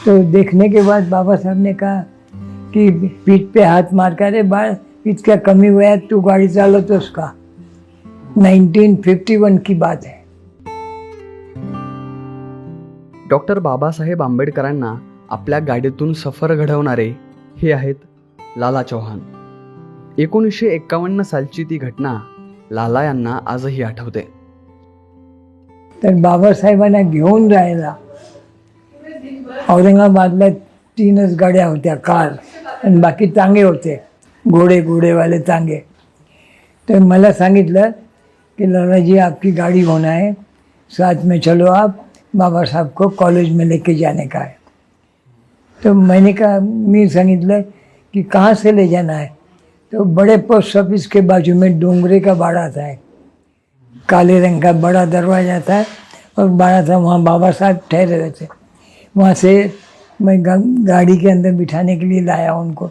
तो देखने के बाद बाबा साहब ने कहा कि पीठ पे हाथ मार कर, अरे बाल इतना कमी हुआ है, तू गाड़ी चालो तो उसका 1951 की बात है. डॉक्टर बाबासाहेब आंबेडकरांना आपल्या गाडीतून सफर घडवणारे हे आहेत लाला चौहान. 1951 सालची ती घटना लाला यांना आजही आठवते. तर बाबासाहेबांना घेऊन जायला औरंगाबादला 3च गाड्या होत्या, कार आणि बाकी तांगे होते, घोडेवाले तांगे. तर मला सांगितलं कि लाला जी आपकी गाड़ी होना है, साथ में चलो आप, बाबा साहब को कॉलेज में लेके जाने का है. तो मैंने कहा, मैं सांगितलं कि कहाँ से ले जाना है. तो बड़े पोस्ट ऑफिस के बाजू में डोंगरे का बाड़ा था, काले रंग का बड़ा दरवाजा था और बाड़ा था, वहाँ बाबा साहब ठहरे हुए थे. वहाँ से मैं गाड़ी के अंदर बिठाने के लिए लाया उनको.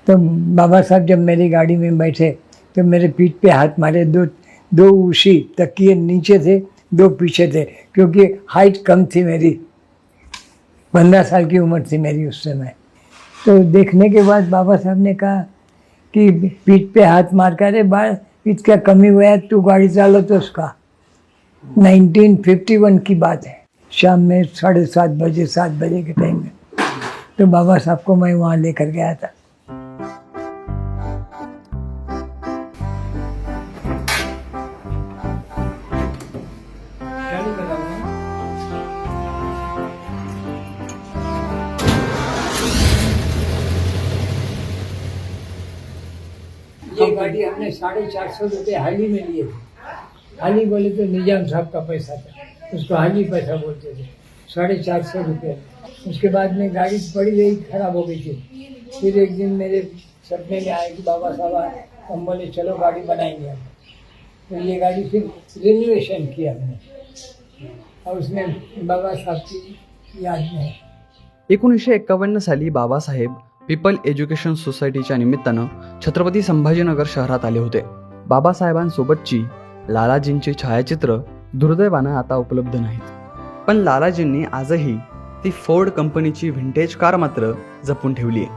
तो बाबा साहब जब मेरी गाड़ी में बैठे तो मेरे पीठ पे हाथ मारे. दो उसी तकिए नीचे थे, 2 पीछे थे, क्योंकि हाइट कम थी मेरी, 15 साल की उम्र थी मेरी उस समय. तो देखने के बाद बाबा साहब ने कहा कि पीठ पे हाथ मार कर, अरे बाल इतना कमी हुआ है, तू गाड़ी चालो तो उसका. 1951 की बात है, शाम में 7:30 बजे 7 बजे के टाइम में. तो बाबा साहब को मैं वहाँ लेकर गया था. ये गाड़ी हमने 450 रुपये हाली में लिए थे. हाली बोले तो निजाम साहब का पैसा था, उसको हाली पैसा बोलते थे. 450 रुपये. उसके बाद में गाड़ी पड़ी रही, खराब हो गई थी. फिर एक दिन मेरे सपने में आए कि बाबा साहब आए, हम बोले चलो गाड़ी बनाएंगे हम. तो ये गाड़ी फिर रिनोवेशन किया हमने और उसमें बाबा साहब की याद में. 1951 साली बाबासाहेब पीपल एज्युकेशन सोसायटीच्या निमित्तानं छत्रपती संभाजीनगर शहरात आले होते. बाबासाहेबांसोबतची लालाजींची छायाचित्र दुर्दैवानं आता उपलब्ध नाहीत, पण लालाजींनी आजही ती फोर्ड कंपनीची व्हिंटेज कार मात्र जपून ठेवली आहे.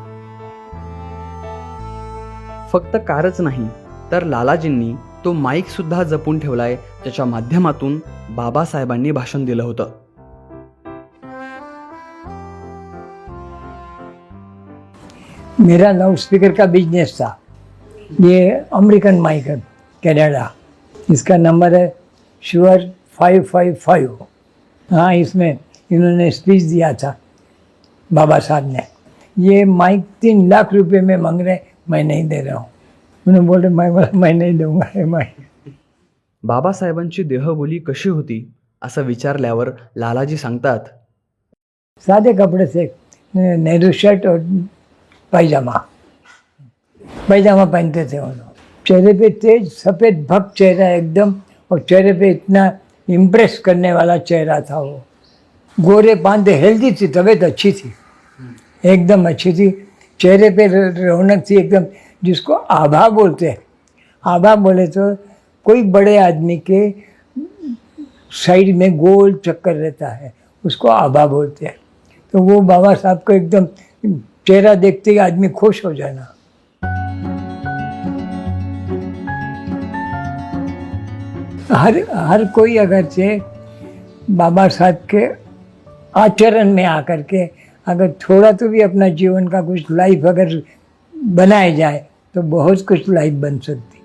फक्त कारच नाही तर लालाजींनी तो माईक सुद्धा जपून ठेवलाय, त्याच्या माध्यमातून बाबासाहेबांनी भाषण दिलं होतं. मेरा लाउड स्पीकर का बिजनेस था. ये अमेरिकन माइक है, कनाडा. इसका नंबर है श्योर 555. हाँ, इसमें इन्होंने स्पीच दिया था बाबा साहब ने. ये माइक 3 लाख रुपए में मांग रहे, मैं नहीं दे रहा हूँ. उन्होंने बोले मैं नहीं दूंगा ये माइक. बाबासाहेबांची देहबोली कशी होती असं विचारल्यावर लालाजी सांगतात, सादे कपड़े से, नेहरू शर्ट और पैजामा पहनते थे वो लोग. चेहरे पे तेज सफ़ेद भक्त चेहरा एकदम, और चेहरे पे इतना इम्प्रेस करने वाला चेहरा था वो. गोरे पांदे, हेल्दी थी, तबीयत अच्छी थी, एकदम अच्छी थी. चेहरे पे रौनक थी एकदम, जिसको आभा बोलते हैं. आभा बोले तो कोई बड़े आदमी के साइड में गोल चक्कर रहता है, उसको आभा बोलते हैं. तो वो बाबा साहब को एकदम चेहरा देखते ही आदमी खुश हो जाना. हर कोई अगर से बाबा साहब के आचरण में आकर के अगर थोड़ा तो भी अपना जीवन का कुछ लाइफ अगर बनाया जाए तो बहुत कुछ लाइफ बन सकती.